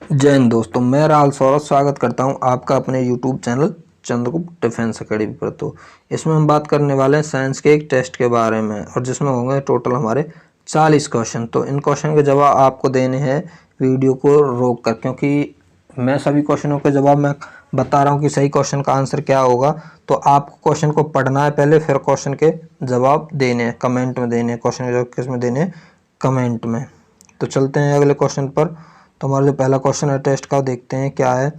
जय हिंद दोस्तों, मैं राहुल सौरभ स्वागत करता हूं आपका अपने YouTube channel Chandragupta defence academy पर। तो इसमें हम बात करने वाले हैं साइंस के एक टेस्ट के बारे में, और जिसमें होंगे टोटल हमारे 40 क्वेश्चन। तो इन क्वेश्चन के जवाब आपको देने हैं वीडियो को रोक कर, क्योंकि मैं सभी क्वेश्चनों के जवाब मैं बता रहा हूँ कि सही क्वेश्चन का आंसर क्या होगा। तो आपको क्वेश्चन को पढ़ना है पहले, फिर क्वेश्चन के जवाब देने हैं, कमेंट में देने हैं। क्वेश्चन के जवाब किस में देने हैं? कमेंट में। तो चलते हैं अगले क्वेश्चन पर। तो हमारा जो पहला क्वेश्चन है टेस्ट का, देखते हैं क्या है।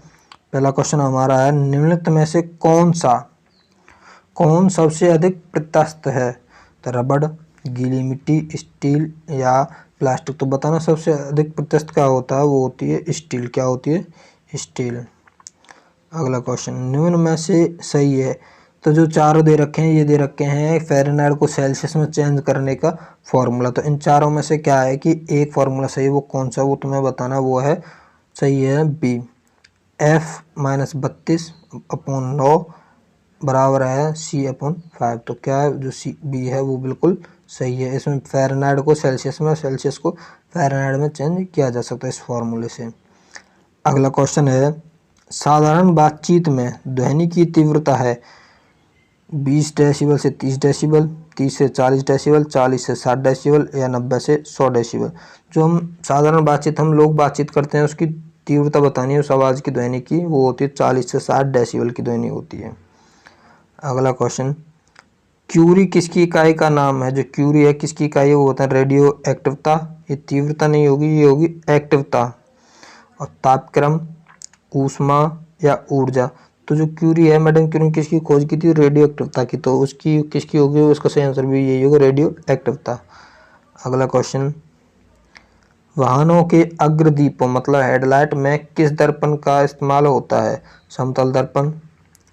पहला क्वेश्चन हमारा है, निम्नलिखित में से कौन सबसे अधिक प्रत्यास्थ है? तो रबड़, गीली मिट्टी, स्टील या प्लास्टिक। तो बताना सबसे अधिक प्रत्यास्थ क्या होता है? वो होती है स्टील। क्या होती है? स्टील। अगला क्वेश्चन, निम्न में से सही है। तो जो चारों दे रखे हैं, ये दे रखे हैं फ़ारेनहाइट को सेल्सियस में चेंज करने का फॉर्मूला। तो इन चारों में से क्या है कि एक फार्मूला सही है, वो कौन सा, वो तुम्हें बताना। वो है सही है बी, F-32/9 बराबर है C/5। तो क्या है जो सी बी है वो बिल्कुल सही है। इसमें फ़ारेनहाइट को सेल्सियस में, सेल्सियस को फ़ारेनहाइट में चेंज किया जा सकता है इस फार्मूले से। अगला क्वेश्चन है, साधारण बातचीत में ध्वनि की तीव्रता है 20 डेसिबल से 30 डेसिबल, 30 से 40 डेसिबल, 40 से 60 डेसिबल या 90 से 100 डेसिबल। जो हम साधारण बातचीत हम लोग बातचीत करते हैं उसकी तीव्रता बतानी है उस आवाज़ की, ध्वनि की, वो होती है 40 से 60 डेसिबल की ध्वनि होती है। अगला क्वेश्चन, क्यूरी किसकी इकाई का नाम है? जो क्यूरी है किसकी इकाई है? वो होता है रेडियो एक्टिवता। ये तीव्रता नहीं होगी, ये होगी एक्टिवता। और तापक्रम, ऊष्मा या ऊर्जा। तो जो क्यूरी है, मैडम क्यूरी ने किसकी खोज की थी? रेडियो एक्टिवता की। तो उसकी किसकी होगी? उसका सही आंसर भी यही होगा, रेडियो एक्टिवता। अगला क्वेश्चन, वाहनों के अग्रदीपों मतलब हेडलाइट में किस दर्पण का इस्तेमाल होता है? समतल दर्पण,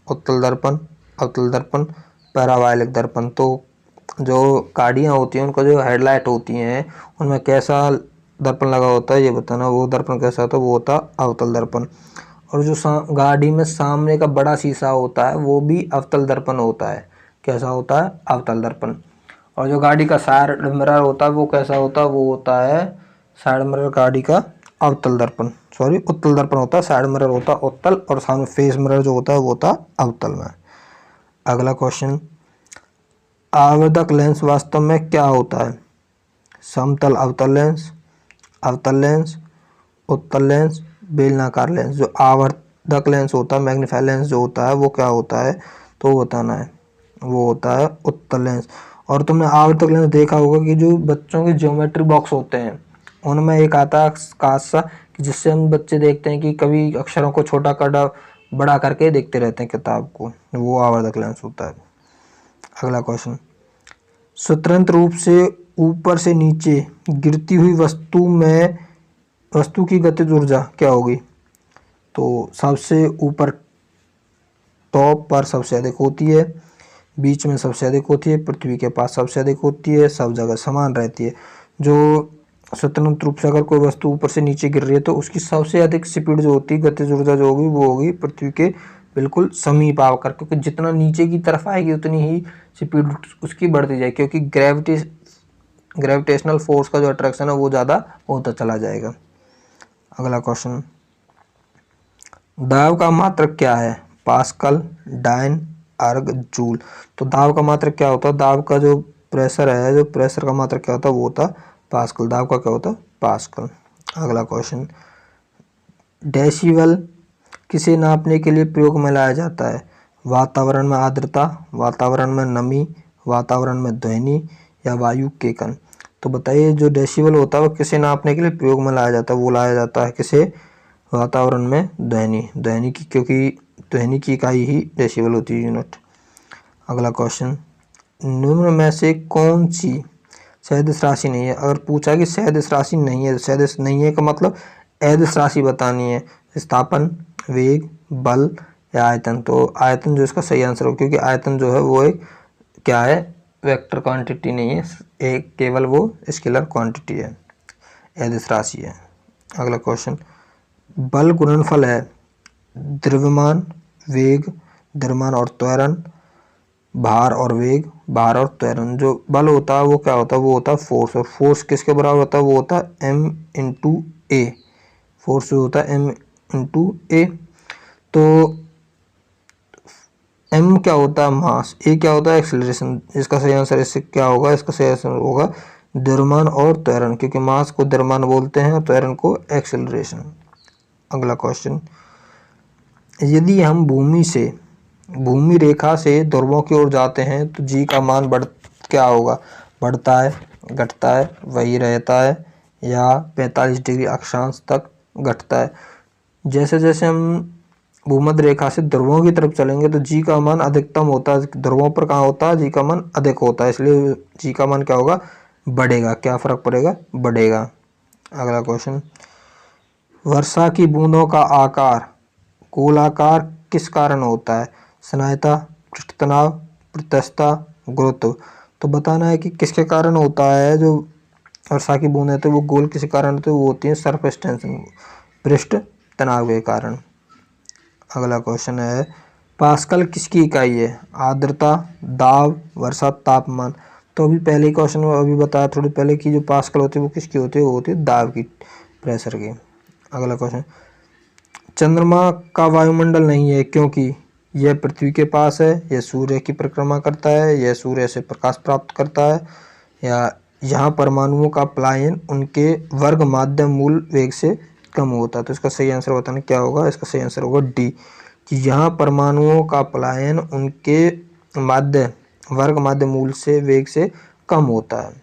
उत्तल दर्पण, अवतल दर्पण, पैराबोलिक दर्पण। तो जो गाड़ियाँ होती हैं उनका जो हेडलाइट होती हैं उनमें कैसा दर्पण लगा होता है, ये बताना। वो दर्पण कैसा होता है? वो होता है अवतल दर्पण। और जो गाड़ी में सामने का बड़ा शीशा होता है वो भी अवतल दर्पण होता है। कैसा होता है? अवतल दर्पण। और जो गाड़ी का साइड मिरर होता है वो कैसा होता है? वो होता है साइड मिरर गाड़ी का अवतल दर्पण, सॉरी उत्तल दर्पण होता है। साइड मिरर होता है उत्तल, और सामने फेस मिरर जो होता है वो होता है अवतल में। अगला क्वेश्चन, आवर्धक लेंस वास्तव में क्या होता है? समतल अवतल लेंस, अवतल लेंस, उत्तल लेंस, बेलनाकार लेंस। जो आवर्धक लेंस होता है, मैग्नीफायर लेंस जो होता है वो क्या होता है? तो बताना है, वो होता है उत्तल लेंस। और तुमने आवर्धक लेंस देखा होगा कि जो बच्चों के ज्योमेट्री बॉक्स होते हैं उनमें एक आता है कांच सा, कि जिससे हम बच्चे देखते हैं कि कभी अक्षरों को छोटा कर बड़ा करके देखते रहते हैं किताब को, वो आवर्धक लेंस होता है। अगला क्वेश्चन, स्वतंत्र रूप से ऊपर से नीचे गिरती हुई वस्तु की गतिज ऊर्जा क्या होगी? तो सबसे ऊपर टॉप पर सबसे अधिक होती है, बीच में सबसे अधिक होती है, पृथ्वी के पास सबसे अधिक होती है, सब जगह समान रहती है। जो स्वतंत्र रूप से अगर कोई वस्तु ऊपर से नीचे गिर रही है तो उसकी सबसे अधिक स्पीड जो होती है, गतिज ऊर्जा जो होगी, वो होगी पृथ्वी के बिल्कुल समीप आकर, क्योंकि जितना नीचे की तरफ आएगी उतनी ही स्पीड उसकी बढ़ती जाएगी, क्योंकि ग्रेविटेशनल फोर्स का जो अट्रैक्शन है वो ज़्यादा होता चला जाएगा। अगला क्वेश्चन, दाब का मात्रक क्या है? पास्कल, डाइन, अर्ग, जूल। तो दाब का मात्रक क्या होता है? दाब का जो प्रेशर है, जो प्रेशर का मात्रक क्या होता है? वो होता है पास्कल। दाब का क्या होता है? पास्कल। अगला क्वेश्चन, डेसिबल किसे नापने के लिए प्रयोग में लाया जाता है? वातावरण में आर्द्रता, वातावरण में नमी, वातावरण में ध्वनि या वायु के कण। तो बताइए, जो डेसिबल होता है वो किसे नापने के लिए प्रयोग में लाया जाता है? वो लाया जाता है किसे? वातावरण में ध्वनि की, क्योंकि ध्वनि की इकाई ही डेसिबल होती है, यूनिट। अगला क्वेश्चन, निम्न में से कौन सी सदिश राशि नहीं है? अगर पूछा कि सदिश राशि नहीं है, सदिश नहीं है का मतलब अदिश राशि बतानी है। स्थापन, वेग, बल या आयतन। तो आयतन जो इसका सही आंसर हो, क्योंकि आयतन जो है वो एक क्या है? वेक्टर क्वांटिटी नहीं है, एक केवल वो स्केलर क्वांटिटी है, अदिश राशि है। अगला क्वेश्चन, बल गुणनफल है द्रव्यमान, वेग, द्रव्यमान और त्वरण, भार और वेग, भार और त्वरण। जो बल होता है वो क्या होता है? वो होता है फोर्स। और फोर्स किसके बराबर होता है? वो होता है m इंटू ए, फोर्स जो होता है m इंटू ए। तो m क्या होता है मास, a क्या होता है एक्सेलरेशन। इसका सही आंसर इससे क्या होगा, इसका सही आंसर होगा द्रव्यमान और त्वरण, क्योंकि मास को द्रव्यमान बोलते हैं और त्वरण को एक्सेलरेशन। अगला क्वेश्चन, यदि हम भूमि रेखा से ध्रुवों की ओर जाते हैं तो जी का मान क्या होगा, बढ़ता है, घटता है, वही रहता है या 45 डिग्री अक्षांश तक घटता है। जैसे जैसे हम भूमध्य रेखा से ध्रुवों की तरफ चलेंगे तो जी का मान अधिकतम होता है, ध्रुवों पर कहाँ होता है, जी का मान अधिक होता है, इसलिए जी का मान क्या होगा, बढ़ेगा। क्या फर्क पड़ेगा, बढ़ेगा। अगला क्वेश्चन, वर्षा की बूंदों का आकार गोलाकार किस कारण होता है, स्नायता, पृष्ठ तनाव, प्रत्यास्थता, गुरुत्व। तो बताना है कि किसके कारण होता है। जो वर्षा की बूंदें तो वो गोल किस कारण होते हैं, वो होती है सरफेस टेंशन, पृष्ठ तनाव के कारण। अगला क्वेश्चन है, पास्कल किसकी इकाई है, आर्द्रता, दाब, वर्षा, तापमान। तो अभी पहले क्वेश्चन में अभी बताया थोड़ी पहले कि जो पास्कल होती है वो किसकी होती है, वो होती है दाब की, प्रेशर की। अगला क्वेश्चन, चंद्रमा का वायुमंडल नहीं है क्योंकि यह पृथ्वी के पास है, यह सूर्य की परिक्रमा करता है, यह सूर्य से प्रकाश प्राप्त करता है, या यहाँ परमाणुओं का पलायन उनके वर्ग माध्यम मूल वेग से कम होता है। तो इसका सही आंसर बताना क्या होगा, इसका सही आंसर होगा डी, कि यहाँ परमाणुओं का पलायन उनके वर्ग माध्य मूल से वेग से कम होता है।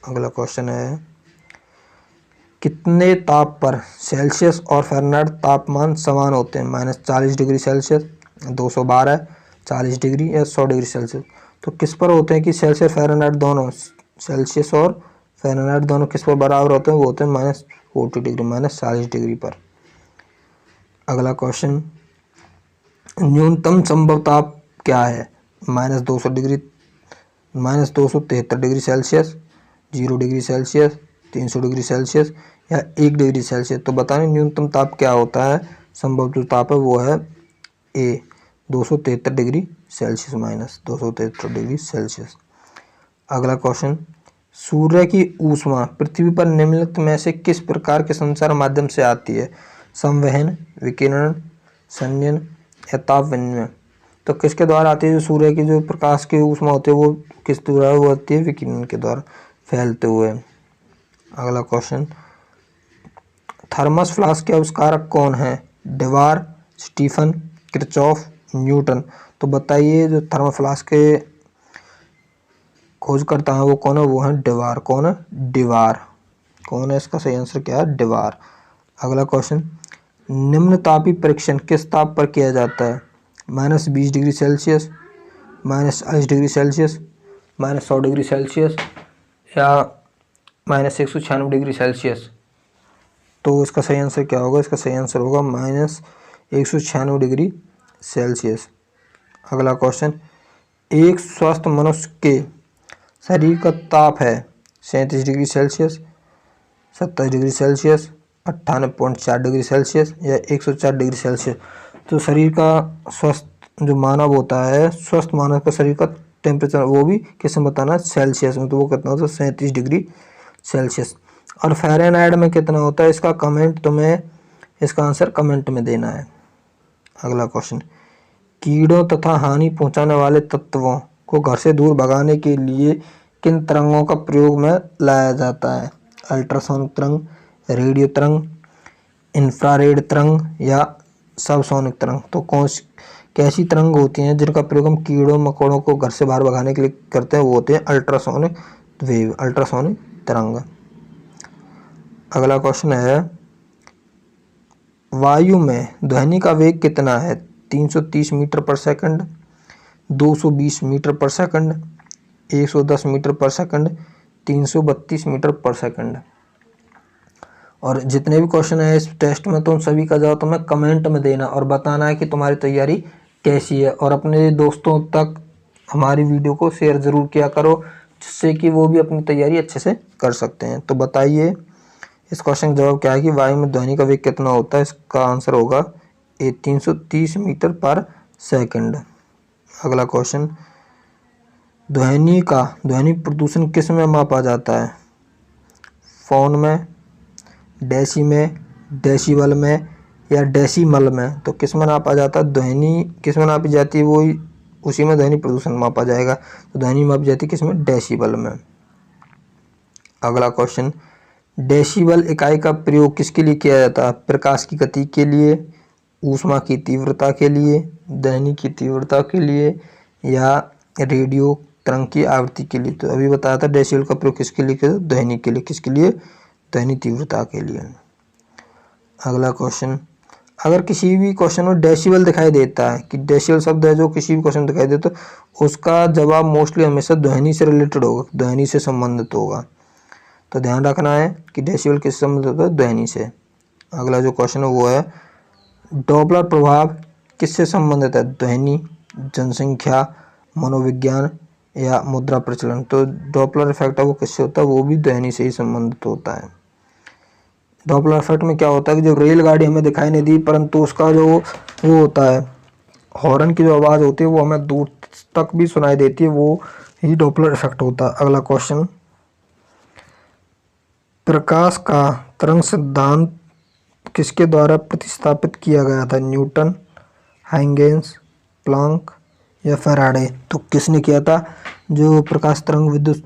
अगला क्वेश्चन है, कितने ताप पर सेल्सियस और फ़ारेनहाइट तापमान समान होते हैं, -40 डिग्री सेल्सियस, 212, 40 डिग्री या 100 डिग्री सेल्सियस। तो किस पर होते हैं कि सेल्सियस फ़ारेनहाइट दोनों, सेल्सियस और फ़ारेनहाइट दोनों किस पर बराबर होते हैं, वो होते हैं -40 डिग्री, -40 डिग्री पर। अगला क्वेश्चन, न्यूनतम संभव ताप क्या है, -200 degree, -273 degree Celsius, 0 degree Celsius, 300 degree Celsius या 1 डिग्री सेल्सियस। तो बताएं न्यूनतम ताप क्या होता है, संभव जो ताप है वो है ए, 273 डिग्री सेल्सियस, -273 डिग्री सेल्सियस। अगला क्वेश्चन, सूर्य की ऊष्मा पृथ्वी पर निम्नलिखित में से किस प्रकार के संचार माध्यम से आती है, संवहन, विकिरण, संयन या ताप विनिमय। तो किसके द्वारा आती है, जो सूर्य की जो प्रकाश की ऊष्मा होती है वो किस द्वारा, वो आती है विकिरण के द्वारा फैलते हुए। अगला क्वेश्चन, थर्मस फ्लास्क के आविष्कारक कौन है, डेवार, स्टीफन, किरचॉफ, न्यूटन। तो बताइए जो थर्मस फ्लास्क के खोज करता है वो कौन है, वो है डेवार। कौन है, डेवार। कौन है, इसका सही आंसर क्या है, डेवार। अगला क्वेश्चन, निम्न तापीय परीक्षण किस ताप पर किया जाता है, -20 degree Celsius, -40 degree Celsius, -100 degree Celsius या -196 डिग्री सेल्सियस। तो इसका सही आंसर क्या होगा, इसका सही आंसर होगा -196 डिग्री सेल्सियस। अगला क्वेश्चन, एक स्वस्थ मनुष्य के शरीर का ताप है 37 degree Celsius, 27 degree Celsius, 98.4 degree Celsius या 104 डिग्री सेल्सियस। तो शरीर का स्वस्थ जो मानव होता है, स्वस्थ मानव का शरीर का टेम्परेचर वो भी किस में बताना है, सेल्सियस में। तो वो कितना होता है, 37 डिग्री सेल्सियस। और फ़ारेनहाइट में कितना होता है, इसका कमेंट तुम्हें, इसका आंसर कमेंट में देना है। अगला क्वेश्चन, कीड़ों तथा हानि पहुंचाने वाले तत्वों को घर से दूर भगाने के लिए किन तरंगों का प्रयोग में लाया जाता है, अल्ट्रासोनिक तरंग, रेडियो तरंग, इंफ्रारेड तरंग या सबसोनिक तरंग। तो कैसी तरंग होती हैं जिनका प्रयोग हम कीड़ों मकोड़ों को घर से बाहर भगाने के लिए करते हैं, वो होते हैं अल्ट्रासोनिक वेव, अल्ट्रासोनिक तरंग। अगला क्वेश्चन है, वायु में ध्वनि का वेग कितना है, 330 मीटर पर सेकंड, 220 मीटर पर सेकंड, 110 मीटर पर सेकंड, 332 मीटर पर सेकंड। और जितने भी क्वेश्चन है इस टेस्ट में तो उन सभी का जवाब तुम्हें कमेंट में देना और बताना है कि तुम्हारी तैयारी कैसी है। और अपने दोस्तों तक हमारी वीडियो को शेयर ज़रूर किया करो, जिससे कि वो भी अपनी तैयारी अच्छे से कर सकते हैं। तो बताइए इस क्वेश्चन का जवाब क्या है कि वायु में ध्वनि का वेग कितना होता है। इसका आंसर होगा 330 मीटर पर सेकंड। अगला क्वेश्चन, ध्वनि प्रदूषण किस में मापा जाता है, फोन में, डेसी में, डेसिबल में या डेसिमल में, तो किस में नापा जाता है? ध्वनि किस में नापी जाती है? वो उसी में ध्वनि प्रदूषण मापा जाएगा। तो ध्वनि मापी जाती है किस में? डेसिबल में। अगला क्वेश्चन, डेसिबल इकाई का प्रयोग किसके लिए किया जाता है? प्रकाश की गति के लिए, ऊष्मा की तीव्रता के लिए, ध्वनि की तीव्रता के लिए या रेडियो तरंग की आवृत्ति के लिए। तो अभी बताया था डेसिबल का प्रयोग किसके लिए किया? ध्वनि के लिए। किसके लिए? ध्वनि तीव्रता के लिए। अगला क्वेश्चन, अगर किसी भी क्वेश्चन में डेसिबल दिखाई देता है कि डेसिबल शब्द है जो किसी भी क्वेश्चन दिखाई दे, तो उसका जवाब मोस्टली हमेशा ध्वनि से रिलेटेड होगा, ध्वनि से संबंधित होगा। तो ध्यान रखना है कि डेसिबल किससे संबंधित होता है? ध्वनि से। अगला जो क्वेश्चन है वो है, डॉपलर प्रभाव किससे संबंधित है? ध्वनि, जनसंख्या, मनोविज्ञान या मुद्रा प्रचलन। तो डॉपलर इफेक्ट है वो किससे होता है? वो भी ध्वनि से ही संबंधित होता है। डॉपलर इफेक्ट में क्या होता है कि जो रेलगाड़ी हमें दिखाई नहीं दी, परंतु उसका जो वो होता है, हॉर्न की जो आवाज़ होती है वो हमें दूर तक भी सुनाई देती है, वो ही डॉपलर इफेक्ट होता है। अगला क्वेश्चन, प्रकाश का तरंग सिद्धांत किसके द्वारा प्रतिस्थापित किया गया था? न्यूटन, हाइगेंस, प्लैंक या फैराडे। तो किसने किया था? जो प्रकाश तरंग विद्युत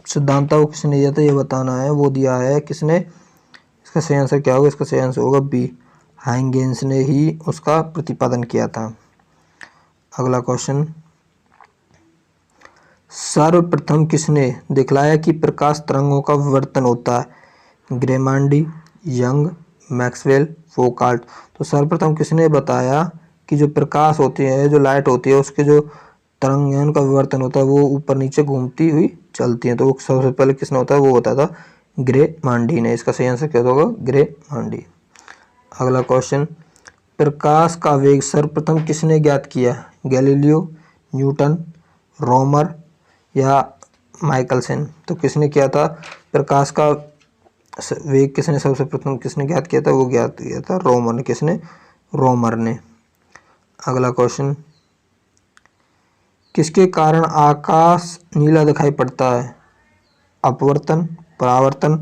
सिद्धांत था वो किसने दिया था? ये बताना है। वो दिया है किसने? इसका सही आंसर क्या होगा? इसका सही आंसर होगा बी, हाइगेंस ने ही उसका प्रतिपादन किया था। अगला क्वेश्चन, सर्वप्रथम किसने दिखलाया कि प्रकाश तरंगों का विवर्तन होता है? ग्रेमांडी, यंग, मैक्सवेल, फोकाल्ट। तो सर्वप्रथम किसने बताया कि जो प्रकाश होती है, जो लाइट होती है, उसके जो तरंग है उनका विवर्तन होता है, वो ऊपर नीचे घूमती हुई चलती है। तो वो सबसे पहले किसने होता है? वो बताया था ग्रेमांडी ने। इसका सही आंसर क्या होगा? ग्रेमांडी। अगला क्वेश्चन, प्रकाश का वेग सर्वप्रथम किसने ज्ञात किया? गैलीलियो, न्यूटन, रोमर या माइकलसन। तो किसने किया था? प्रकाश का वेग किसने सबसे प्रथम किसने ज्ञात किया था? वो ज्ञात किया था रोमर ने। किसने? रोमर ने। अगला क्वेश्चन, किसके कारण आकाश नीला दिखाई पड़ता है? अपवर्तन, परावर्तन,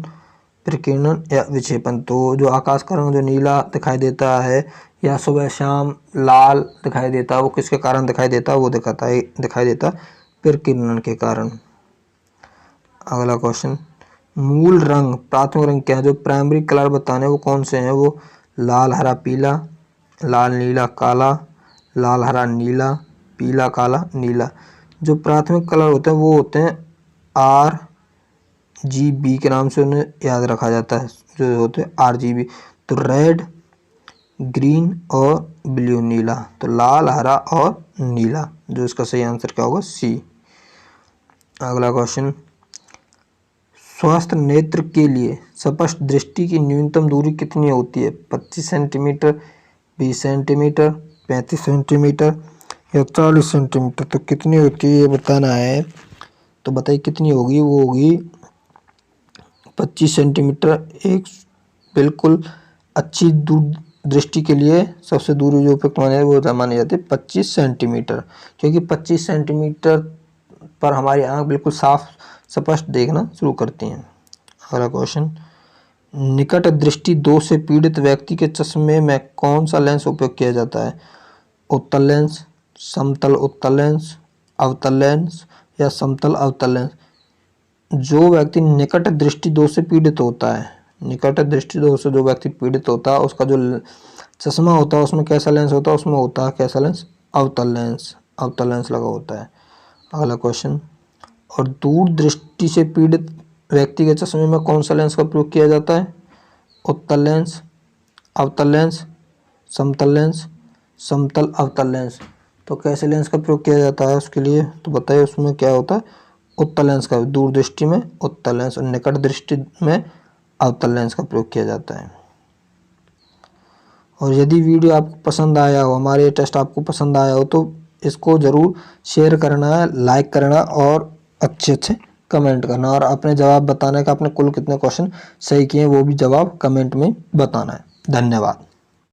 प्रकीर्णन या विक्षेपण। तो जो आकाश का रंग जो नीला दिखाई देता है या सुबह शाम लाल दिखाई देता है, वो किसके कारण दिखाई देता है? वो दिखाई देता प्रकीर्णन के कारण। अगला क्वेश्चन, मूल रंग, प्राथमिक रंग क्या है? जो प्राइमरी कलर बताने वो कौन से हैं? वो लाल हरा पीला, लाल नीला काला, लाल हरा नीला, पीला काला नीला। जो प्राथमिक कलर होते हैं वो होते हैं RGB के नाम से उन्हें याद रखा जाता है, जो होते हैं RGB। तो रेड, ग्रीन और ब्लू नीला। तो लाल हरा और नीला। जो इसका सही आंसर क्या होगा? सी। अगला क्वेश्चन, स्वस्थ नेत्र के लिए स्पष्ट दृष्टि की न्यूनतम दूरी कितनी होती है? 25 सेंटीमीटर, 20 सेंटीमीटर, 35 सेंटीमीटर या 40 सेंटीमीटर। तो कितनी होती है ये बताना है। तो बताइए कितनी होगी? वो होगी 25 सेंटीमीटर। एक बिल्कुल अच्छी दृष्टि के लिए सबसे दूरी जो उपयुक्त मानी जाती है 25 सेंटीमीटर, क्योंकि 25 सेंटीमीटर पर हमारी आंख बिल्कुल साफ स्पष्ट देखना शुरू करती हैं। अगला क्वेश्चन, निकट दृष्टि दोष से पीड़ित व्यक्ति के चश्मे में कौन सा लेंस उपयोग किया जाता है? उत्तल लेंस, समतल उत्तल लेंस, अवतल लेंस या समतल अवतल लेंस। जो व्यक्ति निकट दृष्टि दोष से पीड़ित होता है, निकट दृष्टि दोष से जो व्यक्ति पीड़ित होता है, उसका जो चश्मा होता है उसमें कैसा लेंस होता है? उसमें होता है कैसा लेंस? अवतल लेंस। अवतल लेंस लगा होता है। अगला क्वेश्चन, और दूर दृष्टि से पीड़ित व्यक्ति के चश्मे में कौन सा लेंस का प्रयोग किया जाता है? उत्तल लेंस, अवतल लेंस, समतल लेंस, समतल अवतल लेंस। तो कैसे लेंस का प्रयोग किया जाता है उसके लिए? तो बताइए उसमें क्या होता है? उत्तल लेंस का, दूर दृष्टि में उत्तल लेंस और निकट दृष्टि में अवतल लेंस का प्रयोग किया जाता है। और यदि वीडियो आपको पसंद आया हो, हमारे टेस्ट आपको पसंद आया हो, तो इसको ज़रूर शेयर करना है, लाइक करना और अच्छे कमेंट करना, और अपने जवाब बताना है कि आपने कुल कितने क्वेश्चन सही किए वो भी जवाब कमेंट में बताना है। धन्यवाद।